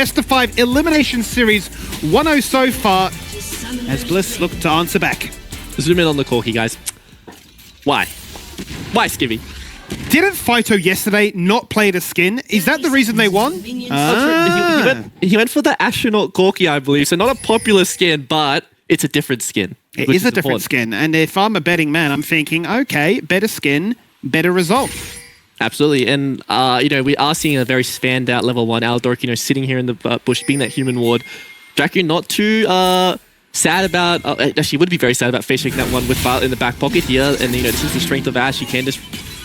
best of 5 elimination series 1-0 so far as Bliss look to answer back. Zoom in on the Corki, guys. Why? Why, Skivvy? Didn't Phyto yesterday not play the skin? Is that the reason they won? He went for the astronaut Corki, I believe. So not a popular skin, but it's a different skin. It is a different skin. And if I'm a betting man, I'm thinking, okay, better skin, better result. Absolutely. And, we are seeing a very standout level 1 Aldork, sitting here in the bush, being that human ward. Dracu not too sad about... actually, would be very sad about face-shaking that one with Violet in the back pocket here. And, this is the strength of Ashe. He can just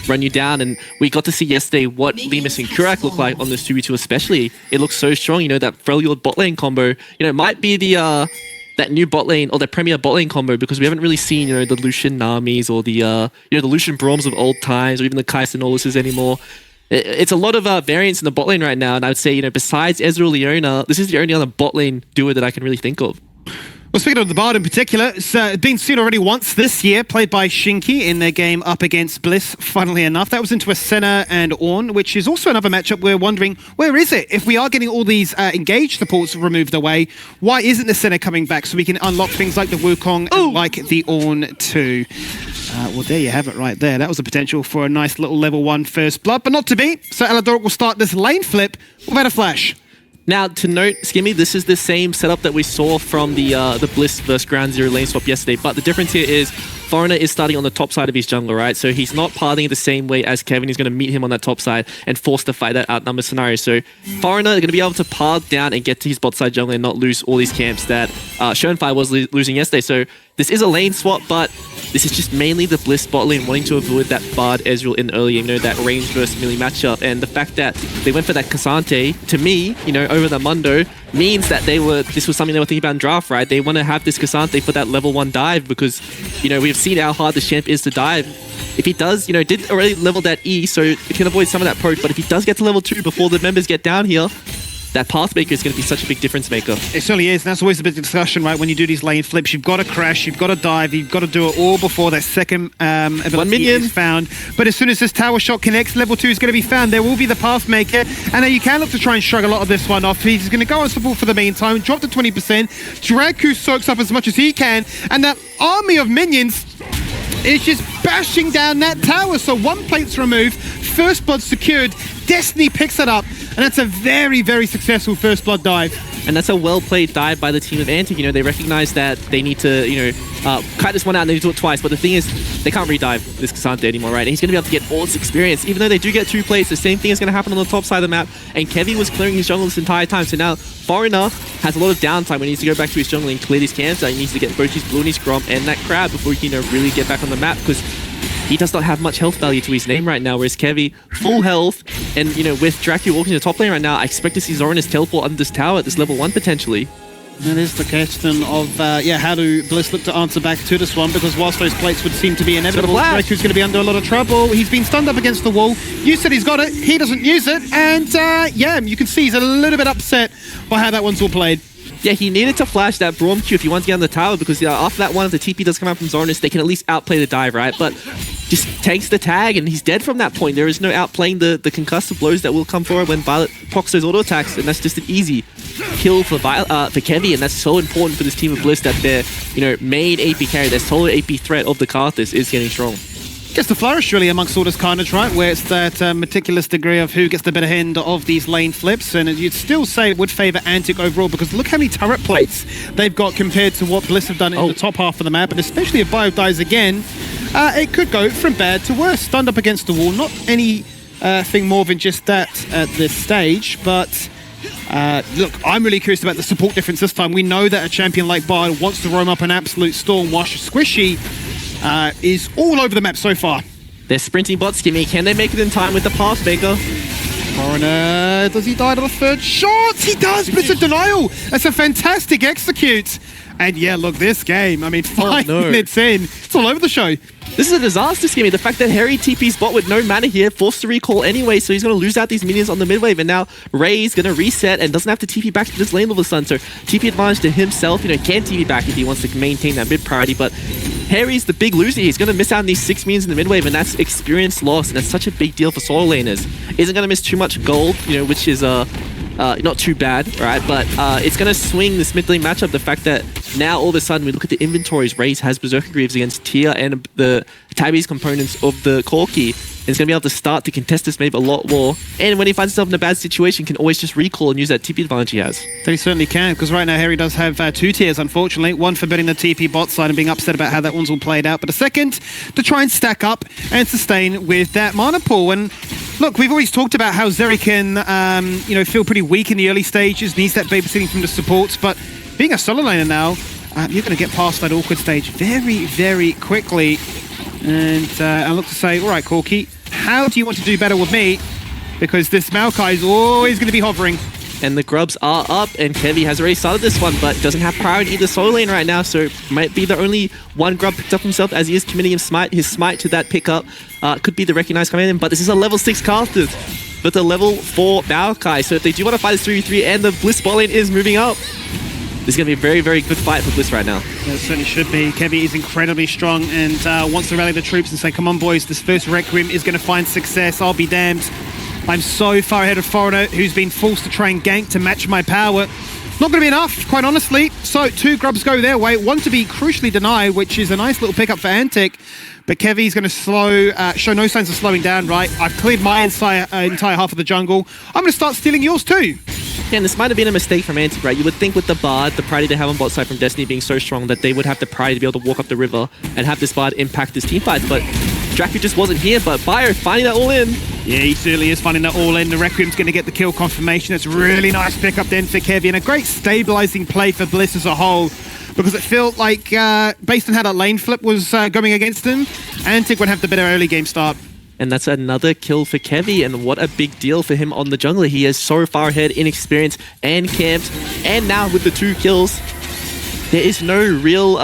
run you down. And we got to see yesterday what Lemus and Kurak look like on this 2v2 especially. It looks so strong. That Freljord bot lane combo, might be the... that new bot lane or the premier bot lane combo, because we haven't really seen, the Lucian Namis or the Lucian Broms of old times, or even the Kai'Sa anymore. It's a lot of variants in the bot lane right now, and I would say, besides Ezreal Leona, this is the only other bot lane duo that I can really think of. Well, speaking of the bard in particular, it's been seen already once this year, played by Shinky in their game up against Bliss, funnily enough. That was into a Senna and Ornn, which is also another matchup we're wondering, where is it? If we are getting all these engaged supports removed away, why isn't the Senna coming back so we can unlock things like the Wukong and like the Ornn too? Well, there you have it right there. That was a potential for a nice little level 1 first blood, but not to be. So Aldork will start this lane flip without a flash. Now, to note, Skimmy, this is the same setup that we saw from the Bliss versus Ground Zero lane swap yesterday, but the difference here is Foreigner is starting on the top side of his jungle, right? So he's not partying the same way as Kevin. He's going to meet him on that top side and force to fight that outnumbered scenario. So Foreigner is going to be able to park down and get to his bot side jungle and not lose all these camps that Schoenfire was losing yesterday. So this is a lane swap, but this is just mainly the Bliss bot lane wanting to avoid that Bard Ezreal in early, that range versus melee matchup. And the fact that they went for that Cassante, to me, over the Mundo, means that this was something they were thinking about in draft, right? They want to have this Cassante for that level 1 dive because, we've seen how hard this champ is to dive. If he does, did already level that E, so it can avoid some of that poke, but if he does get to level 2 before the members get down here, that Pathmaker is going to be such a big difference maker. It certainly is, and that's always a bit of discussion, right? When you do these lane flips, you've got to crash, you've got to dive, you've got to do it all before that second ability is found. But as soon as this tower shot connects, level 2 is going to be found. There will be the Pathmaker, and now you can look to try and shrug a lot of this one off. He's going to go on support for the meantime, drop to 20%. Dracu soaks up as much as he can, and that army of minions is just bashing down that tower. So 1 plate's removed, first blood secured, Destiny picks it up, and that's a very, very successful first blood dive. And that's a well-played dive by the team of Antic. They recognize that they need to, cut this one out and they do it twice. But the thing is, they can't re-dive this Cassante anymore, right? And he's going to be able to get all this experience. Even though they do get 2 plates, the same thing is going to happen on the top side of the map. And Kevin was clearing his jungle this entire time. So now Foreigner has a lot of downtime when he needs to go back to his jungle and clear these camps. He needs to get both his blue and his Grom and that crab before he can really get back on the map, because he does not have much health value to his name right now, whereas Kevi, full health, and with Dracu walking to the top lane right now, I expect to see Zoranus teleport under this tower at this level 1 potentially. That is the question of, how do Bliss look to answer back to this one, because whilst those plates would seem to be inevitable, Dracu's going to be under a lot of trouble. He's been stunned up against the wall. You said he's got it, he doesn't use it, and you can see he's a little bit upset by how that one's all played. Yeah, he needed to flash that Braum Q if he wants to get on the tower, because after that one, if the TP does come out from Zoranus, they can at least outplay the dive, right? But just takes the tag, and he's dead from that point. There is no outplaying the concussive blows that will come forward when Violet procs those auto attacks, and that's just an easy kill for Kevi, and that's so important for this team of Bliss that their main AP carry, their solo AP threat of the Karthus is getting strong. Gets the flourish really amongst all this carnage, right? Where it's that meticulous degree of who gets the better end of these lane flips, and you'd still say it would favour Antic overall, because look how many turret plates they've got compared to what Bliss have done in the top half of the map, and especially if Bio dies again, it could go from bad to worse. Stunned up against the wall, not anything more than just that at this stage, but look, I'm really curious about the support difference this time. We know that a champion like Bard wants to roam up an absolute storm, while Squishy is all over the map so far. They're sprinting bot, Skimmy. Can they make it in time with the Pathmaker? Foreigner, does he die to the third shot? He does, but it's a denial. That's a fantastic execute. And yeah, look, this game, I mean, 5 minutes in, it's all over the show. This is a disaster, Skimmy. The fact that Harry TP's bot with no mana here, forced to recall anyway, so he's going to lose out these minions on the mid wave, and now Ray's going to reset and doesn't have to TP back to this lane all of a sudden, so TP advantage to himself, can TP back if he wants to maintain that mid priority, but Harry's the big loser. He's going to miss out on these 6 minions in the mid wave, and that's experience lost, and that's such a big deal for solo laners. Isn't going to miss too much gold, which is not too bad, right? But it's going to swing this mid lane matchup. The fact that now all of a sudden we look at the inventories, Raze has Berserker Greaves against Tia and the Tabby's components of the Corki. And he's going to be able to start to contest this maybe a lot more. And when he finds himself in a bad situation, can always just recall and use that TP advantage he has. That he certainly can, because right now Harry does have 2 tiers, unfortunately. One for betting the TP bot side and being upset about how that one's all played out, but a second to try and stack up and sustain with that mana pool. And look, we've always talked about how Zeri can, feel pretty weak in the early stages, needs that babysitting from the supports, but being a solo laner now, you're going to get past that awkward stage very, very quickly. And I look to say, all right, Corki, how do you want to do better with me? Because this Maokai is always going to be hovering. And the grubs are up, and Kevi has already started this one, but doesn't have priority in the solo lane right now, so might be the only one grub picked up himself as he is committing his smite to that pickup. Could be the recognized coming in, but this is a level 6 caster with a level 4 Maokai, so if they do want to fight this 3v3 and the Bliss bot lane is moving up, this is going to be a very, very good fight for Bliss right now. Yeah, it certainly should be. Kevi is incredibly strong and wants to rally the troops and say, come on, boys, this first Requiem is going to find success. I'll be damned. I'm so far ahead of Foreigner, who's been forced to try and gank to match my power. Not going to be enough, quite honestly. So 2 grubs go their way. One to be crucially denied, which is a nice little pickup for Antic. But Kevi's going to show no signs of slowing down, right? I've cleared my entire half of the jungle. I'm going to start stealing yours too. Yeah, and this might have been a mistake from Antic, right? You would think with the Bard, the priority they have on bot side from Destiny being so strong that they would have the priority to be able to walk up the river and have this Bard impact his team fights, but Dracu just wasn't here, but Bio finding that all in. Yeah, he certainly is finding that all in. The Requiem's going to get the kill confirmation. It's really nice pickup then for Kevi, and a great stabilizing play for Bliss as a whole, because it felt like, based on how that lane flip was going against him, Antic would have the better early game start. And that's another kill for Kevi, and what a big deal for him on the jungler. He is so far ahead in experience and camped, and now with the 2 kills, there is no real,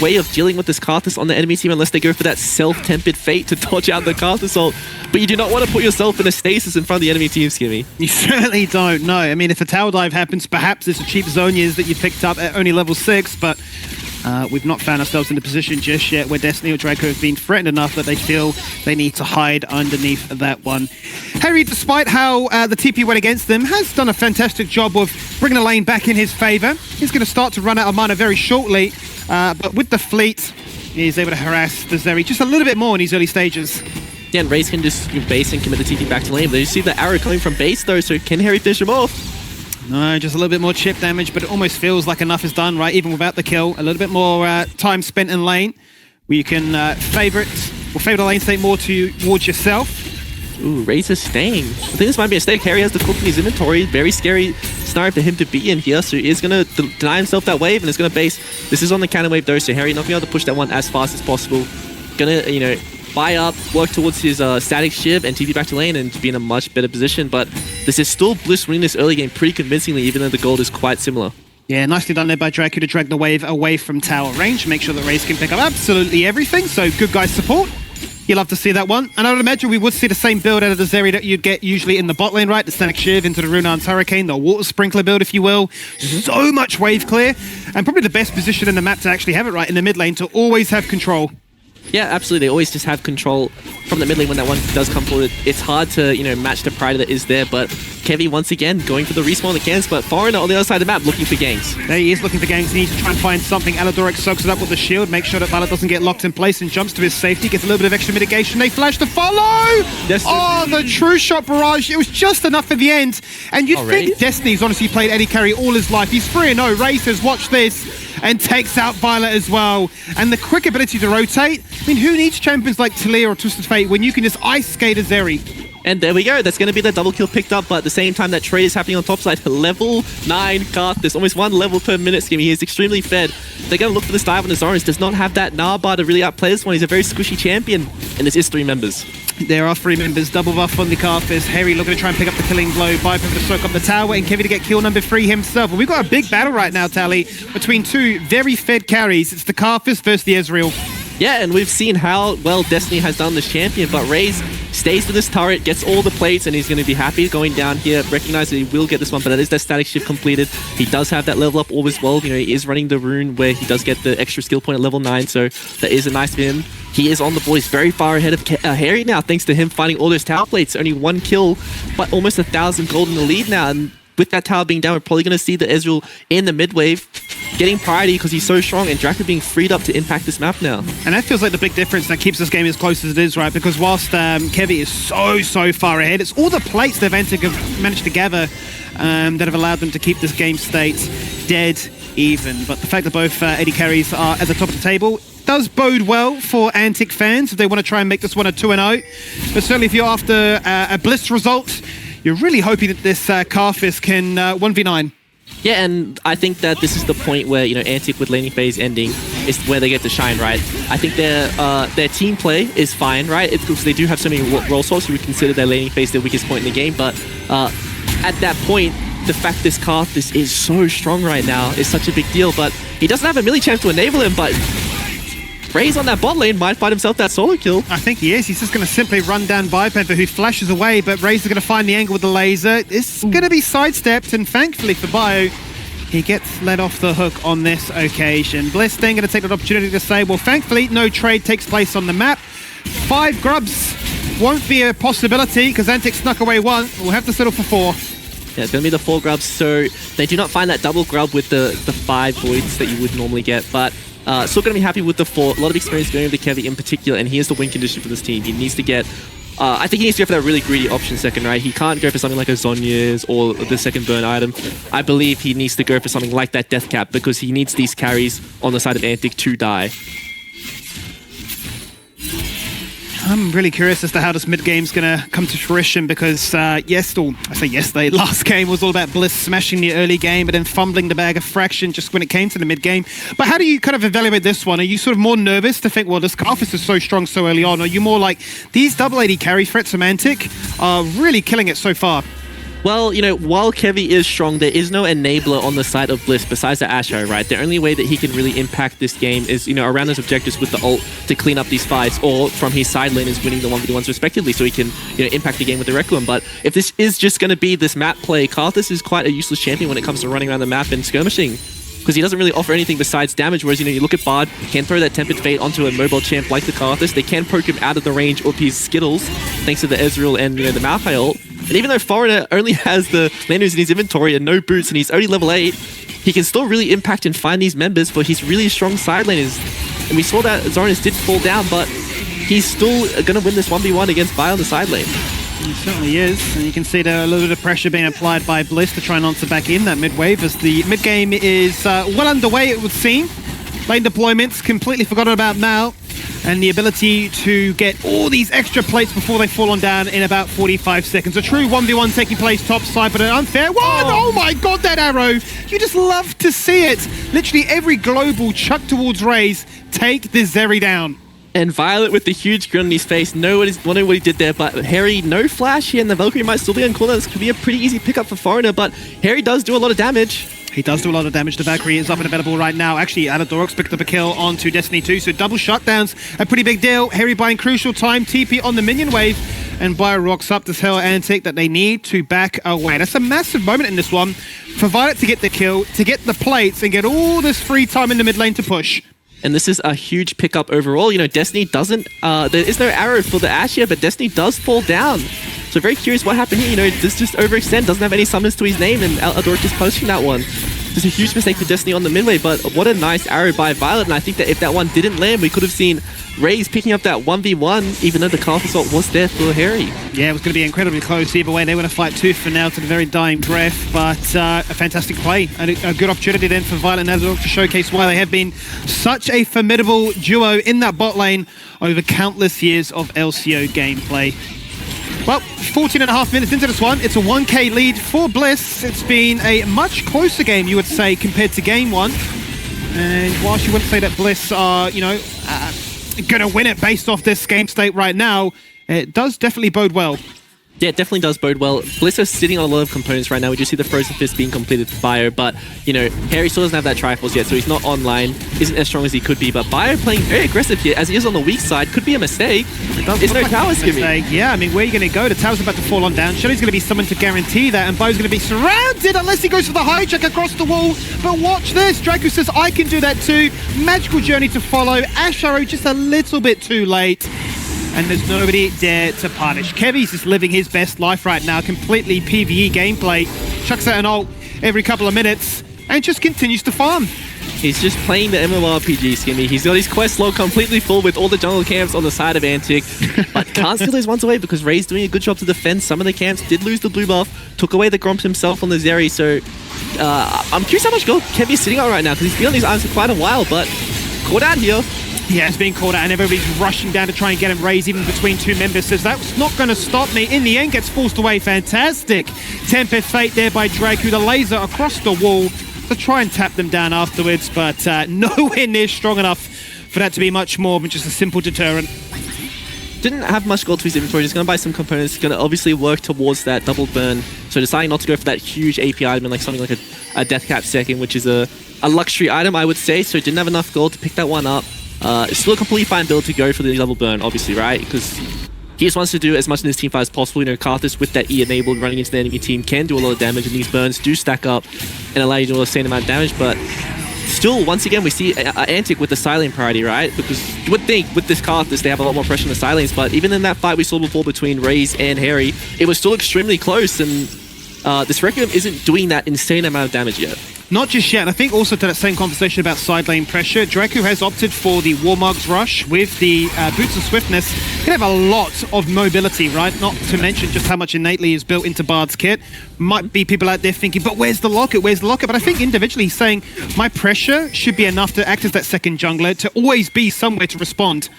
way of dealing with this Karthus on the enemy team unless they go for that self-tempered fate to dodge out the Karthus ult. But you do not want to put yourself in a stasis in front of the enemy team, Skimmy. You certainly don't, no. I mean, if a tower dive happens, perhaps it's a cheap Zonias that you picked up at only level 6, but we've not found ourselves in a position just yet where Destiny or Draco have been threatened enough that they feel they need to hide underneath that one. Harry, despite how the TP went against them, has done a fantastic job of bringing the lane back in his favor. He's going to start to run out of mana very shortly, but with the fleet, he's able to harass the Zeri just a little bit more in these early stages. Yeah, and Raze can just base and commit the TP back to lane, but you see the arrow coming from base though, so can Harry finish him off? No, just a little bit more chip damage, but it almost feels like enough is done, right? Even without the kill. A little bit more time spent in lane, where you can favour the lane state more towards yourself. Ooh, Raze is staying. I think this might be a mistake. Harry has the cook in his inventory. Very scary scenario for him to be in here, so he is going to deny himself that wave, and it's going to base. This is on the counter wave though, so Harry not being able to push that one as fast as possible. Going to, buy up, work towards his static shiv and TP back to lane and to be in a much better position, but this is still Bliss winning this early game pretty convincingly, even though the gold is quite similar. Yeah, nicely done there by Draco to drag the wave away from tower range, make sure that Raze can pick up absolutely everything, so good guys support. You'll love to see that one. And I would imagine we would see the same build out of the Zeri that you'd get usually in the bot lane, right? The Static Shiv into the Runar's Hurricane, the Water Sprinkler build, if you will. So much wave clear, and probably the best position in the map to actually have it right in the mid lane to always have control. Yeah, absolutely. They always just have control from the mid lane when that one does come forward. It's hard to, match the priority that is there, but Kevi once again going for the respawn against, but Foreigner on the other side of the map looking for ganks. There he is looking for ganks. He needs to try and find something. Aladoric soaks it up with the shield, make sure that Violet doesn't get locked in place and jumps to his safety, gets a little bit of extra mitigation. They flash to follow! Yes, oh, the true shot barrage. It was just enough for the end. And you'd think Destiny's honestly played Eddie Carry all his life. He's 3-0. Racers, watch this. And takes out Violet as well. And the quick ability to rotate. I mean, who needs champions like Talia or Twisted Fate when you can just ice skate a Zeri? And there we go. That's going to be the double kill picked up, but at the same time that trade is happening on top side. Level 9 Karthus, almost 1 level per minute, Skimmy. He is extremely fed. They're going to look for this dive on his orange. Does not have that Narbar to really outplay this one. He's a very squishy champion. And this is 3 members. There are 3 members. Double buff on the Karthus. Harry looking to try and pick up the killing blow. Viper to soak up the tower, and Kevi to get kill number 3 himself. And we've got a big battle right now, Tally, between 2 very fed carries. It's the Karthus versus the Ezreal. Yeah, and we've seen how well Destiny has done this champion, but Raze stays with this turret, gets all the plates, and he's going to be happy going down here. Recognize that he will get this one, but that is that static shift completed. He does have that level up all as well. He is running the rune where he does get the extra skill point at level 9, so that is a nice for him. He is on the boys very far ahead of Harry now, thanks to him finding all those tower plates. Only 1 kill, but almost 1,000 gold in the lead now. And with that tower being down, we're probably going to see the Ezreal in the mid wave getting priority because he's so strong, and Draco being freed up to impact this map now. And that feels like the big difference that keeps this game as close as it is, right? Because whilst Kevy is so far ahead, it's all the plates that ANC have managed to gather that have allowed them to keep this game state dead even. But the fact that both AD carries are at the top of the table does bode well for Antic fans if they want to try and make this one a 2-0. But certainly if you're after a Bliss result, you're really hoping that this Carfist can 1v9. Yeah, and I think that this is the point where, you know, Antic with laning phase ending is where they get to shine, right? I think their team play is fine, right? It's because they do have so many role swaps, so we consider their laning phase their weakest point in the game, but at that point, the fact this Karthus is so strong right now is such a big deal, but he doesn't have a melee champ to enable him, but Raze on that bot lane might find himself that solo kill. I think he is. He's just going to simply run down Biopanther, who flashes away, but Raze is going to find the angle with the laser. It's going to be sidestepped, and thankfully for Bio, he gets let off the hook on this occasion. Bliss then going to take that opportunity to say, well, thankfully, no trade takes place on the map. 5 grubs won't be a possibility, because Antic snuck away 1. We'll have to settle for 4. Yeah, it's going to be the 4 grubs, so they do not find that double grub with the 5 voids that you would normally get, but still going to be happy with the 4. A lot of experience going with the Kevy in particular, and here's the win condition for this team. He needs to get, I think he needs to go for that really greedy option second, right? He can't go for something like a Zhonya's or the second burn item. I believe he needs to go for something like that death cap because he needs these carries on the side of Antic to die. I'm really curious as to how this mid-game's going to come to fruition because yesterday, last game was all about Bliss smashing the early game but then fumbling the bag a fraction just when it came to the mid-game. But how do you kind of evaluate this one? Are you sort of more nervous to think, well, this Karfist is so strong so early on? Or are you more like, these double AD carry threats from Antic are really killing it so far? Well, you know, while Kevy is strong, there is no enabler on the side of Bliss besides the Asho, right? The only way that he can really impact this game is, you know, around his objectives with the ult to clean up these fights, or from his side lane is winning the 1v1s respectively, so he can, you know, impact the game with the Requiem. But if this is just going to be this map play, Karthus is quite a useless champion when it comes to running around the map and skirmishing, because he doesn't really offer anything besides damage, whereas, you know, you look at Bard, can throw that Tempered Fate onto a mobile champ like the Karthus, they can poke him out of the range of his Skittles, thanks to the Ezreal and, you know, the Malphite ult. And even though Foreigner only has the laners in his inventory and no boots and he's only level 8, he can still really impact and find these members for his really strong side laners. And we saw that Zoranus did fall down, but he's still going to win this 1v1 against Vi on the side lane. He certainly is, and you can see there a little bit of pressure being applied by Bliss to try and answer back in that mid-wave as the mid-game is well underway, it would seem. Lane deployments, completely forgotten about Mal, and the ability to get all these extra plates before they fall on down in about 45 seconds. A true 1v1 taking place top side, but an unfair one! Oh my god, that arrow! You just love to see it! Literally every global chuck towards Raze, take the Zeri down. And Violet with the huge grin on his face, wondering what he did there, but Harry, no flash here, and the Valkyrie might still be on corner. This could be a pretty easy pickup for Foreigner, but Harry does do a lot of damage. He does do a lot of damage. The Valkyrie is up and available right now. Actually, Aladorox picked up a kill onto Destiny 2, so double shutdowns, a pretty big deal. Harry buying crucial time, TP on the minion wave, and Bio rocks up to tell Antic that they need to back away. That's a massive moment in this one for Violet to get the kill, to get the plates, and get all this free time in the mid lane to push. And this is a huge pickup overall. You know, Destiny doesn't... there is no arrow for the Ashe here, but Destiny does fall down. So very curious what happened here. You know, this just overextend, doesn't have any summons to his name, and Adoric is punishing that one. It's a huge mistake for Destiny on the midway, but what a nice arrow by Violet. And I think that if that one didn't land, we could have seen Raze picking up that 1v1, even though the cast assault was there for Harry. Yeah, it was going to be incredibly close either way. They want to fight tooth for now to the very dying breath, but a fantastic play and a good opportunity then for Violet and Adoric to showcase why they have been such a formidable duo in that bot lane over countless years of LCO gameplay. Well, 14.5 minutes into this one, it's a 1k lead for Bliss. It's been a much closer game, you would say, compared to game 1. And whilst you wouldn't say that Bliss are, you know, gonna win it based off this game state right now, it does definitely bode well. Yeah, it definitely does bode well. Bliss are sitting on a lot of components right now. We just see the Frozen Fist being completed for Bio, but, you know, Harry still doesn't have that Triforce yet, so he's not online, isn't as strong as he could be, but Bio playing very aggressive here, as he is on the weak side, could be a mistake. It's no tower skimming. Yeah, I mean, where are you going to go? The tower's about to fall on down. Shelly's going to be summoned to guarantee that, and Bio's going to be surrounded unless he goes for the hijack across the wall. But watch this. Draco says, I can do that too. Magical journey to follow. Ash Arrow just a little bit too late. and there's nobody there to punish. Kevy's just living his best life right now, completely PvE gameplay, chucks out an ult every couple of minutes, and just continues to farm. He's just playing the MMORPG, Skimmy. He's got his quest log completely full with all the jungle camps on the side of Antic, but can't steal those ones away because Ray's doing a good job to defend some of the camps, did lose the blue buff, took away the Gromp himself on the Zeri, so I'm curious how much gold Kevy's sitting on right now because he's been on these items for quite a while, but caught out here. Yeah, it's being called out and everybody's rushing down to try and get him raised even between two members. Says that's not going to stop me. In the end, gets forced away. Fantastic. Tempest Fate there by Draku. The laser across the wall to try and tap them down afterwards, but nowhere near strong enough for that to be much more than just a simple deterrent. Didn't have much gold to his inventory. He's going to buy some components. Going to obviously work towards that double burn. So deciding not to go for that huge AP item and like something like a Death Cap second, which is a luxury item, I would say. So didn't have enough gold to pick that one up. It's still a completely fine build to go for the double burn, obviously, right? Because he just wants to do as much in his team fight as possible. You know, Karthus with that E enabled running into the enemy team can do a lot of damage, and these burns do stack up and allow you to do the same amount of damage. But still, once again, we see Antic with the silent priority, right? Because you would think with this Karthus, they have a lot more pressure on the silence, but even in that fight we saw before between Raze and Harry, it was still extremely close, and this Requiem isn't doing that insane amount of damage yet. Not just yet, and I think also to that same conversation about side lane pressure, Draku has opted for the Warmog's Rush with the Boots of Swiftness. He can have a lot of mobility, right? Not to mention just how much innately is built into Bard's kit. Might be people out there thinking, but where's the locket? Where's the locket? But I think individually he's saying, my pressure should be enough to act as that second jungler, to always be somewhere to respond.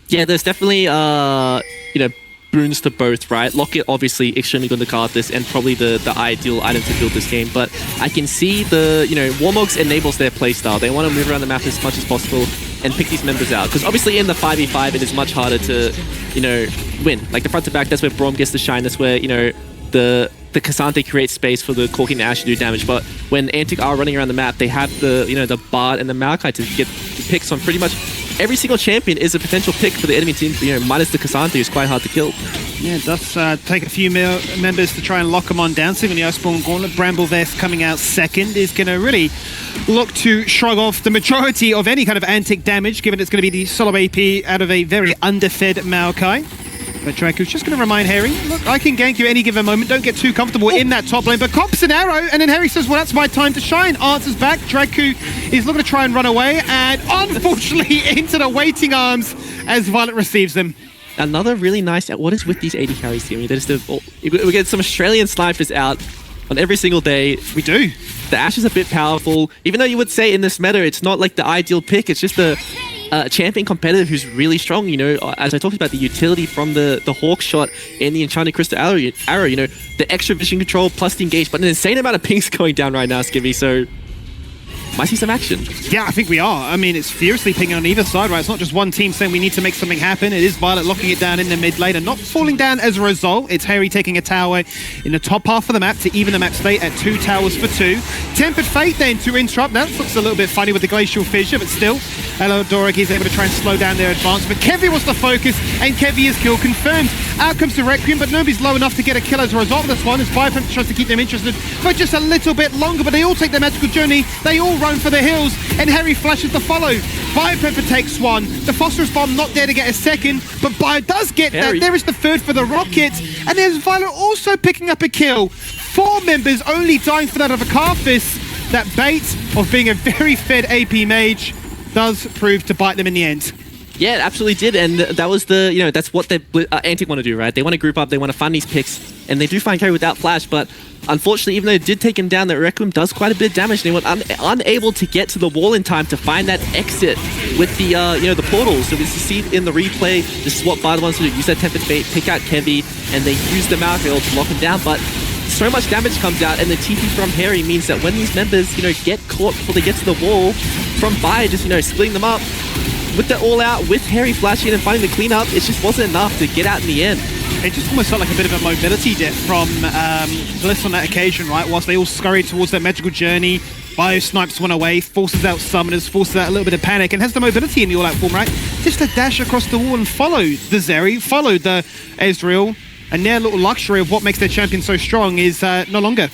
Yeah, there's definitely, you know, boons to both, right? Locket obviously extremely good to Karthus and probably the ideal item to build this game, but I can see the, you know, Warmogs enables their playstyle. They want to move around the map as much as possible and pick these members out, because obviously in the 5v5 it is much harder to, you know, win. Like the front to back, that's where Braum gets the shine, that's where, you know, the Cassante creates space for the Corki and Ash to do damage, but when Antic are running around the map, they have the, you know, the Bard and the Maokai to get the picks on pretty much every single champion is a potential pick for the enemy team, you know, minus the Cassante, who's quite hard to kill. Yeah, it does take a few members to try and lock them on down. Seeing the Iceborne Gauntlet, Bramble Vest coming out second is going to really look to shrug off the majority of any kind of Antic damage, given it's going to be the solo AP out of a very underfed Maokai. But Draku's just going to remind Harry, look, I can gank you any given moment, don't get too comfortable in that top lane, but cops an arrow, and then Harry says, well, that's my time to shine. Answers back, Draku is looking to try and run away, and unfortunately into the waiting arms as Violet receives them. Another really nice, what is with these AD carries here? We get some Australian snipers out on every single day. We do. The Ashe is a bit powerful, even though you would say in this meta, it's not like the ideal pick, it's just a champion competitor who's really strong, you know, as I talked about the utility from the Hawk shot and the Enchanted Crystal arrow, you know, the extra vision control plus the engage, but an insane amount of pings going down right now, Skivvy, so might see some action. Yeah, I think we are. I mean, it's fiercely pinging on either side, right? It's not just one team saying we need to make something happen. It is Violet locking it down in the mid lane and not falling down as a result. It's Harry taking a tower in the top half of the map to even the map state at 2 towers for 2. Tempered Fate then to interrupt. That looks a little bit funny with the Glacial Fissure, but still, Elodoric is able to try and slow down their advance. But Kevy wants to focus, and Kevy is kill confirmed. Out comes the Requiem, but nobody's low enough to get a kill as a result of this one, as Viper tries to keep them interested for just a little bit longer, but they all take their magical journey. They all run for the hills, and Harry flashes to follow. Viper takes one. The Phosphorus Bomb not there to get a second, but Bio does get that. There is the third for the Rocket, and there's Violet also picking up a kill. 4 members only dying for that of a Karthus. That bait of being a very fed AP mage does prove to bite them in the end. Yeah, it absolutely did, and that was the, you know, that's what the Antic want to do, right? They want to group up, they want to find these picks, and they do find Carry without flash, but unfortunately, even though it did take him down, that Requiem does quite a bit of damage, and they were unable to get to the wall in time to find that exit with the, you know, the portals. So as you see in the replay, this is what Bard wants to do, use that Tempered Fate, pick out Kevy, and they use the Malkail to lock him down, but so much damage comes out, and the TP from Harry means that when these members, you know, get caught before they get to the wall, from Fire just, you know, splitting them up, with the all-out, with Harry flashing and finding the cleanup, it just wasn't enough to get out in the end. It just almost felt like a bit of a mobility dip from Bliss on that occasion, right? Whilst they all scurried towards their magical journey, Bio snipes one away, forces out summoners, forces out a little bit of panic, and has the mobility in the all-out form, right? Just to dash across the wall and follow the Zeri, follow the Ezreal, and their little luxury of what makes their champion so strong is no longer.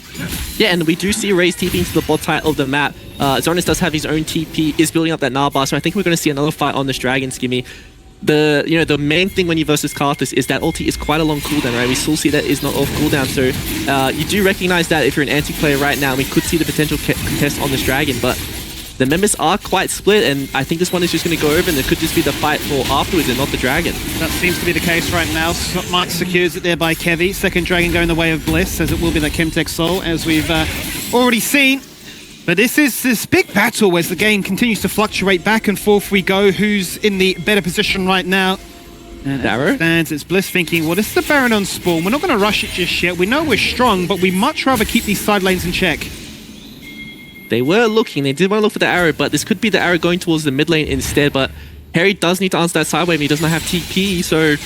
Yeah, and we do see Raze TP into the bot side of the map. Zonas does have his own TP, is building up that Narbar, so I think we're going to see another fight on this Dragon, Skimmy. the main thing when you versus Karthus is that ulti is quite a long cooldown, right? We still see that is not off cooldown, so you do recognize that if you're an anti-player right now, we could see the potential contest on this dragon, but the members are quite split, and I think this one is just going to go over, and it could just be the fight for afterwards and not the dragon. That seems to be the case right now. Mike secures it there by Kevy. Second dragon going the way of Bliss, as it will be the Chemtech Soul, as we've already seen. But this is this big battle as the game continues to fluctuate back and forth we go. Who's in the better position right now? And Darrow? Stands, it's Bliss thinking, well, this is the Baron on spawn. We're not going to rush it just yet. We know we're strong, but we much rather keep these side lanes in check. They were looking, they did want to look for the arrow, but this could be the arrow going towards the mid lane instead, but Harry does need to answer that side wave, and he does not have TP, so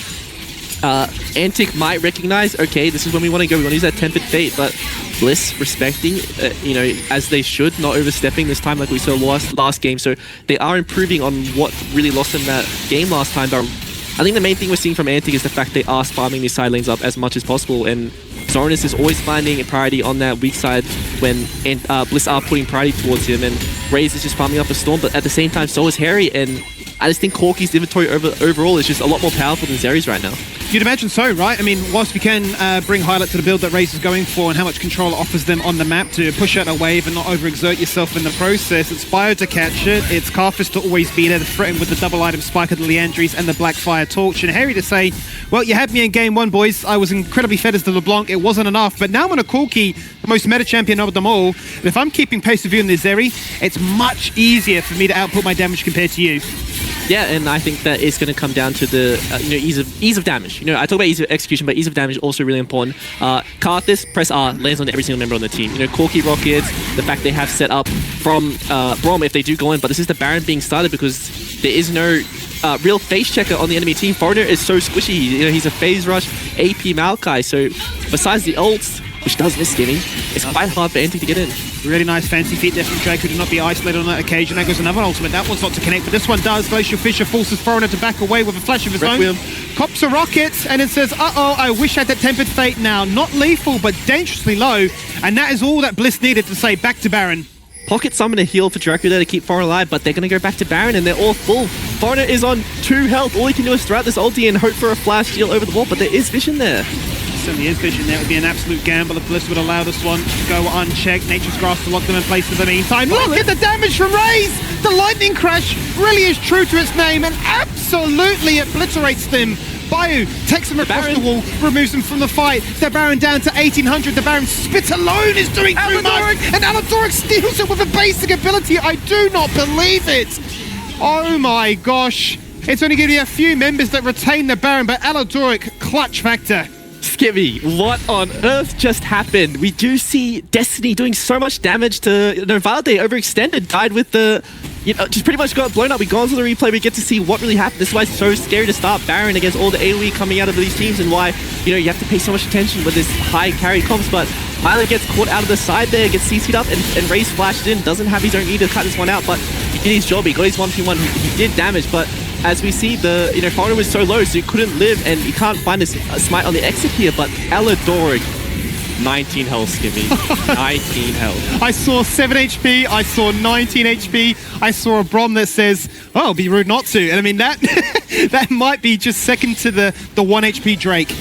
Antic might recognize, okay, this is when we want to go, we want to use that Tempered Fate, but Bliss respecting, you know, as they should, not overstepping this time like we saw last game, so they are improving on what really lost them that game last time, but I think the main thing we're seeing from Antic is the fact they are farming these side lanes up as much as possible, and Zoranus is always finding a priority on that weak side when Bliss are putting priority towards him, and Raze is just farming up a Storm, but at the same time so is Harry, and I just think Corki's inventory overall is just a lot more powerful than Zeri's right now. You'd imagine so, right? I mean, whilst we can bring highlight to the build that Raze is going for and how much control it offers them on the map to push out a wave and not overexert yourself in the process, it's Bio to catch it, it's Karthus to always be there to threaten with the double item spike of the Leandries and the Blackfire Torch, and Harry to say, well, you had me in game one, boys. I was incredibly fed as the LeBlanc. It wasn't enough, but now I'm on a Corki, the most meta champion of them all, and if I'm keeping pace with you in the Zeri, it's much easier for me to output my damage compared to you. Yeah, and I think that it's going to come down to the you know, ease of damage. You know, I talk about ease of execution, but ease of damage is also really important. Karthus, press R, lands on every single member on the team. You know, Corki rockets, the fact they have set up from Brom if they do go in, but this is the Baron being started because there is no real phase checker on the enemy team. Foreigner is so squishy. You know, he's a phase rush AP Maokai, so besides the ults, which does miss Skimmy, it's quite hard for Antic to get in. Really nice fancy feet there from Drake, who did not be isolated on that occasion. There goes another ultimate. That one's not to connect, but this one does. Glacial Fisher forces Foreigner to back away with a flash of his own. Cops a rocket, and it says, uh-oh, I wish I had that Tempered Fate now. Not lethal, but dangerously low. And that is all that Bliss needed to say, back to Baron. Pocket summon a heal for Draco there to keep Foreigner alive, but they're going to go back to Baron, and they're all full. Foreigner is on 2 health. All he can do is throw out this ulti and hope for a flash steal over the wall, but there is vision there. Certainly is vision there. It would be an absolute gamble if Bliss would allow this one to go unchecked. Nature's Grasp to lock them in place for the meantime. Look at the damage from Raze! The lightning crash really is true to its name and absolutely obliterates them. Bayu takes him across the wall, removes him from the fight. The Baron down to 1800. The Baron spit alone is doing too much. And Aladoric steals it with a basic ability. I do not believe it. Oh my gosh. It's only going to be a few members that retain the Baron, but Aladoric clutch factor. Skibby, what on earth just happened? We do see Destiny doing so much damage to Valde, overextended, died with the, you know, just pretty much got blown up. We go on to the replay, we get to see what really happened. This is why it's so scary to start Baron against all the AoE coming out of these teams, and why, you know, you have to pay so much attention with this high carry comps. But Tyler gets caught out of the side there, gets CC'd up, and Raze flashed in, doesn't have his own E to cut this one out, but he did his job. He got his 1v1, he did damage, but as we see, the Foreigner was so low, so he couldn't live, and he can't find his smite on the exit here, but Aladoric, 19 health, Skimmy. 19 health. I saw 7 HP, I saw 19 HP, I saw a Brom that says, oh, it'd be rude not to. And I mean, that that might be just second to the 1 HP Drake.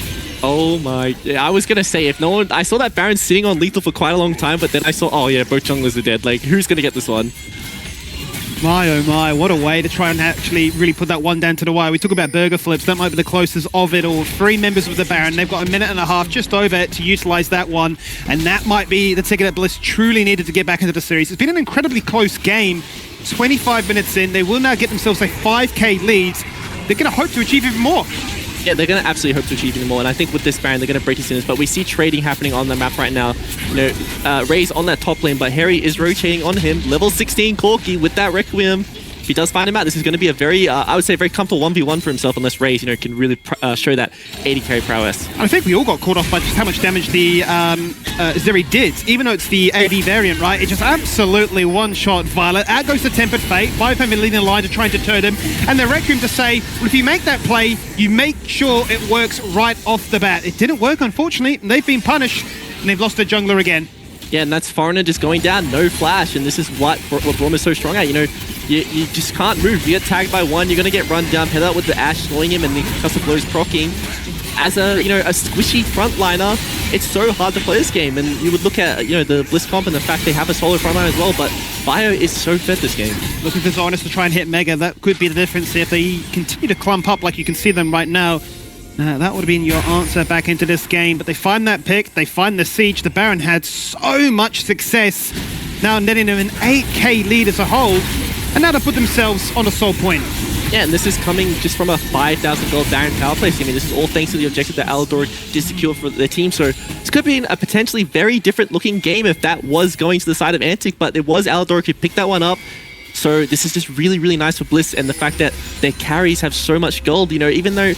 Oh my, I was gonna say, if no one, I saw that Baron sitting on lethal for quite a long time, but then I saw, oh yeah, both junglers are dead. Like, who's gonna get this one? My oh my, what a way to try and actually really put that one down to the wire. We talk about burger flips, that might be the closest of it all. 3 members of the Baron, they've got a minute and a half just over to utilize that one, and that might be the ticket that Bliss truly needed to get back into the series. It's been an incredibly close game. 25 minutes in, they will now get themselves a 5k lead. They're going to hope to achieve even more. Yeah, they're going to absolutely hope to achieve even more, and I think with this Baron, they're going to break his innings, but we see trading happening on the map right now. You know, Raze on that top lane, but Harry is rotating on him. Level 16 Corki with that Requiem. If he does find him out, this is going to be a very, I would say, very comfortable 1v1 for himself, unless Raze, you know, can really show that 80 carry prowess. I think we all got caught off by just how much damage the Zeri did. Even though it's the AD variant, right? It just absolutely one-shot Violet. Out goes the Tempered Fate. Biopam in leading the line to try and deter them. And the Requiem to say, well, if you make that play, you make sure it works right off the bat. It didn't work, unfortunately. And they've been punished, and they've lost their jungler again. Yeah, and that's Foreigner just going down, no flash, and this is what Brom is so strong at. You know, You just can't move. You get tagged by one, you're gonna get run down. Head out with the Ashe, slowing him, and the concussive blows proccing. As a a squishy frontliner, it's so hard to play this game. And you would look at the Bliss comp and the fact they have a solo frontliner as well, but Bio is so fed this game. Looking for Zornis to try and hit Mega. That could be the difference here. If they continue to clump up like you can see them right now, that would have been your answer back into this game. But they find that pick, they find the siege. The Baron had so much success, now netting them an 8k lead as a whole, and now to put themselves on a soul point. Yeah, and this is coming just from a 5,000 gold Baron power play. I mean, this is all thanks to the objective that Alador did secure for their team. So this could be a potentially very different looking game if that was going to the side of Antic, but it was Alador who picked that one up. So this is just really, really nice for Bliss, and the fact that their carries have so much gold, even though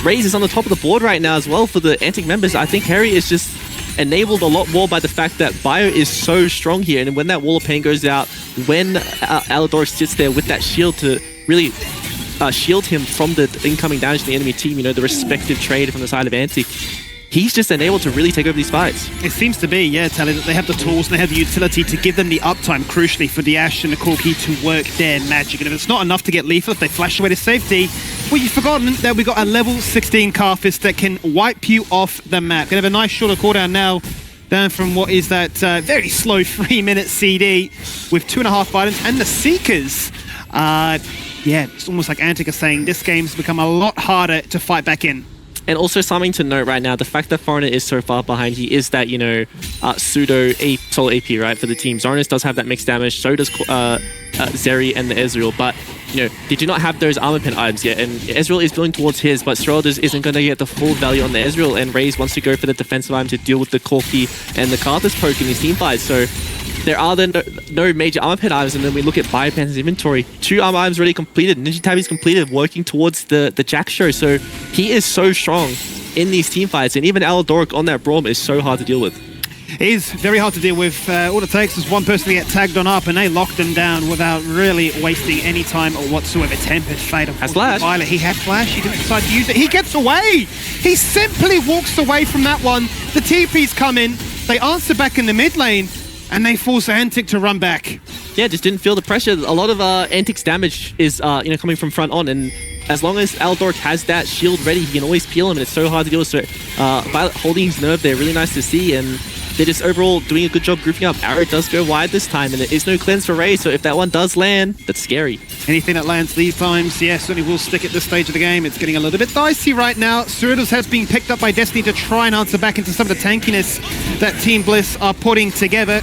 Raze is on the top of the board right now as well for the Antic members, I think Harry is just enabled a lot more by the fact that Bio is so strong here, and when that wall of pain goes out, when Alador sits there with that shield to really shield him from the incoming damage to the enemy team, the respective trade from the side of Antic, he's just enabled to really take over these fights. It seems to be, yeah, Tally, that they have the tools and they have the utility to give them the uptime, crucially, for the Ashe and the Corki to work their magic. And if it's not enough to get lethal, if they flash away to safety, well, you've forgotten that we got a level 16 Carfist that can wipe you off the map. Gonna have a nice shorter cooldown now, down from what is that very slow 3-minute CD with 2.5 items and the Seekers. Yeah, it's almost like Antic are saying this game's become a lot harder to fight back in. And also something to note right now, the fact that Foreigner is so far behind, he is that, pseudo solo AP, right, for the team. Zornis does have that mixed damage, so does Zeri and the Ezreal, but, they do not have those armor pen items yet, and Ezreal is building towards his, but Stroll isn't going to get the full value on the Ezreal, and Raze wants to go for the defensive item to deal with the Corki and the Karthus poke in these team fights, so there are no major armor pen items, and then we look at Biopan's inventory. 2 armor items already completed, Ninja Tabby's completed, working towards the Jack show, so he is so strong in these team fights, and even Aladoric on that Braum is so hard to deal with. It is very hard to deal with. All it takes is one person to get tagged on up, and they lock them down without really wasting any time whatsoever. Tempered Fate. Has Flash. Violet, he had Flash, he didn't decide to use it. He gets away! He simply walks away from that one. The TP's come in, they answer back in the mid lane, and they force Antic to run back. Yeah, just didn't feel the pressure. A lot of Antic's damage is coming from front on, and as long as Aladoric has that shield ready, he can always peel him, and it's so hard to deal with. So Violet holding his nerve there, really nice to see, and they're just overall doing a good job grouping up. Arrow does go wide this time, and there is no cleanse for Ray, so if that one does land, that's scary. Anything that lands these times, yeah, certainly will stick at this stage of the game. It's getting a little bit dicey right now. Cerulous has been picked up by Destiny to try and answer back into some of the tankiness that Team Bliss are putting together.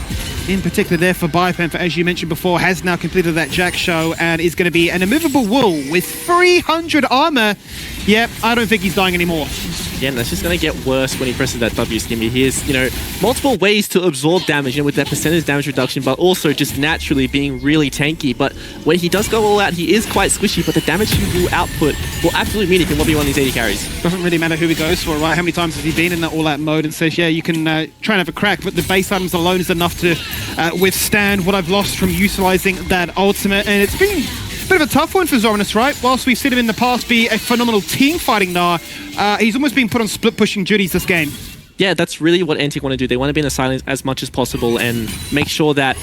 In particular there for Biopan, for, as you mentioned before, has now completed that Jack show and is going to be an immovable wool with 300 armor. Yep, I don't think he's dying anymore. Yeah, and that's just going to get worse when he presses that W, Skimmy. He has, multiple ways to absorb damage, with that percentage damage reduction, but also just naturally being really tanky. But when he does go all out, he is quite squishy, but the damage he will output will absolutely mean he can 1v1 these 80 carries. Doesn't really matter who he goes for, right? How many times has he been in that all-out mode and says, yeah, you can try and have a crack, but the base items alone is enough to withstand what I've lost from utilizing that ultimate. And it's been a bit of a tough one for Zornis, right? Whilst we've seen him in the past be a phenomenal team fighting Gnar, he's almost been put on split pushing duties this game. Yeah, that's really what Antic want to do. They want to be in the silence as much as possible and make sure that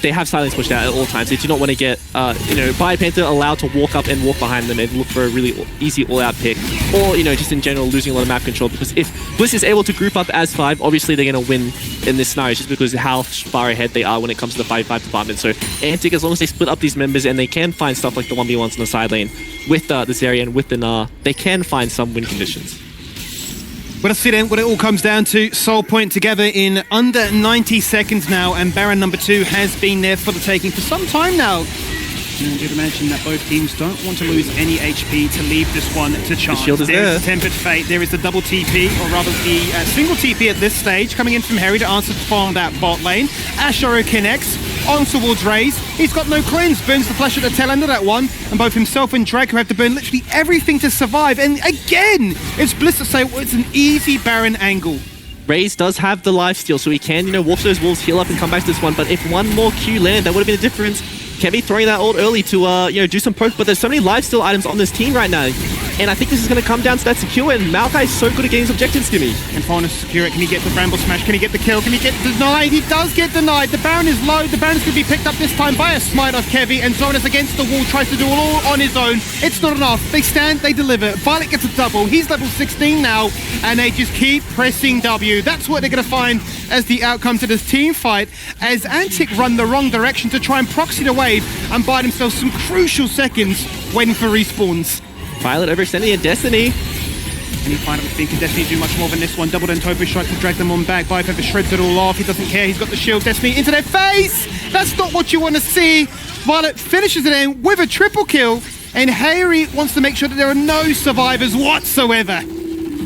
they have silence pushed out at all times. They do not want to get, Biopanther allowed to walk up and walk behind them and look for a really easy all-out pick. Or, just in general, losing a lot of map control. Because if Bliss is able to group up as 5, obviously they're going to win in this scenario just because of how far ahead they are when it comes to the 5v5 department. So Antic, as long as they split up these members and they can find stuff like the 1v1s on the side lane with the Zeri and with the Gnar, they can find some win conditions. Well, let's see then what it all comes down to. Soul Point together in under 90 seconds now, and Baron number 2 has been there for the taking for some time now. And you'd imagine that both teams don't want to lose any HP to leave this one to chance. The shield is there. There's Tempered Fate, there is the double TP, or rather the single TP at this stage, coming in from Harry to answer from that bot lane. Ashoro connects on towards Raze. He's got no cleanse, burns the flash at the tail end of that one, and both himself and Draco have to burn literally everything to survive. And again, it's Bliss to say, well, it's an easy Baron angle. Raze does have the lifesteal, so he can, walk those wolves, heal up, and come back to this one. But if one more Q landed, that would have been a difference. Kevin throwing that ult early to, do some poke, but there's so many lifesteal items on this team right now. And I think this is going to come down to that secure, and Maokai is so good at getting his objectives, Skimmy. And Foreigner secure it. Can he get the Bramble Smash? Can he get the kill? Can he get denied? He does get denied. The Baron is low. The Baron is going to be picked up this time by a smite off Kevy, and Zonas against the wall tries to do it all on his own. It's not enough. They stand, they deliver. Violet gets a double. He's level 16 now, and they just keep pressing W. That's what they're going to find as the outcome to this team fight, as Antic run the wrong direction to try and proxy the wave and buy themselves some crucial seconds waiting for respawns. Violet overextending in Destiny. And he finally thinking Destiny do much more than this one. Double then Topo strike to drag them on back. Byfeather shreds it all off. He doesn't care. He's got the shield. Destiny into their face. That's not what you want to see. Violet finishes it in with a triple kill. And Harry wants to make sure that there are no survivors whatsoever.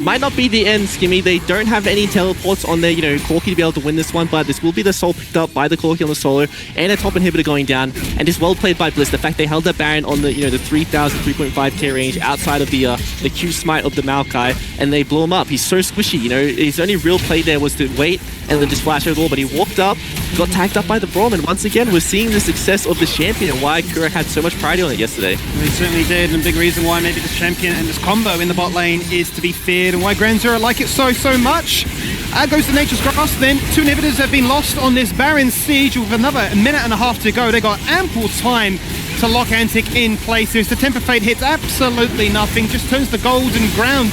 Might not be the end, Skimmy. They don't have any teleports on their, Corki to be able to win this one, but this will be the soul picked up by the Corki on the solo, and a top inhibitor going down, and just well played by Bliss. The fact they held that Baron on the, the 3,000, 3.5k range outside of the Q smite of the Maokai, and they blew him up. He's so squishy, his only real play there was to wait and then just flash over the wall, but he walked up, got tagged up by the Braum, and once again, we're seeing the success of the champion and why Kura had so much priority on it yesterday. He certainly did, and a big reason why maybe this champion and this combo in the bot lane is to be feared, and why Grand Zero like it so much. Out goes the Nature's Grasp then. 2 inhibitors have been lost on this Baron siege with another minute and a half to go. They got ample time to lock Antic in places. The Temper Fate hits absolutely nothing, just turns the golden ground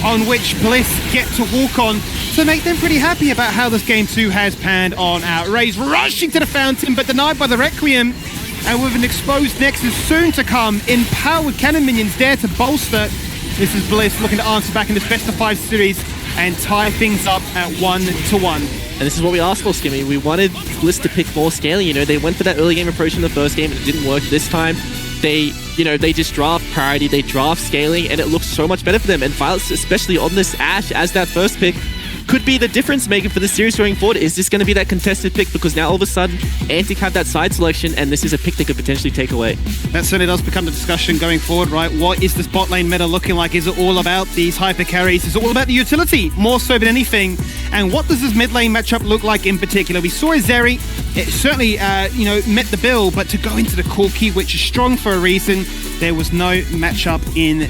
on which Bliss get to walk on to make them pretty happy about how this game 2 has panned on out. Raze rushing to the fountain, but denied by the Requiem. And with an exposed Nexus soon to come, empowered cannon minions there to bolster. This is Bliss looking to answer back in this best of 5 series and tie things up at 1-1. And this is what we asked for, Skimmy. We wanted Bliss to pick more scaling. They went for that early game approach in the first game and it didn't work this time. They, they just draft priority, they draft scaling, and it looks so much better for them. And Violet, especially on this Ashe as that first pick, could be the difference maker for the series going forward. Is this going to be that contested pick? Because now all of a sudden, Antic have that side selection, and this is a pick they could potentially take away. That certainly does become the discussion going forward, right? What is this bot lane meta looking like? Is it all about these hyper carries? Is it all about the utility, more so than anything? And what does this mid lane matchup look like in particular? We saw Azeri, it certainly, met the bill, but to go into the Corki, which is strong for a reason, there was no matchup in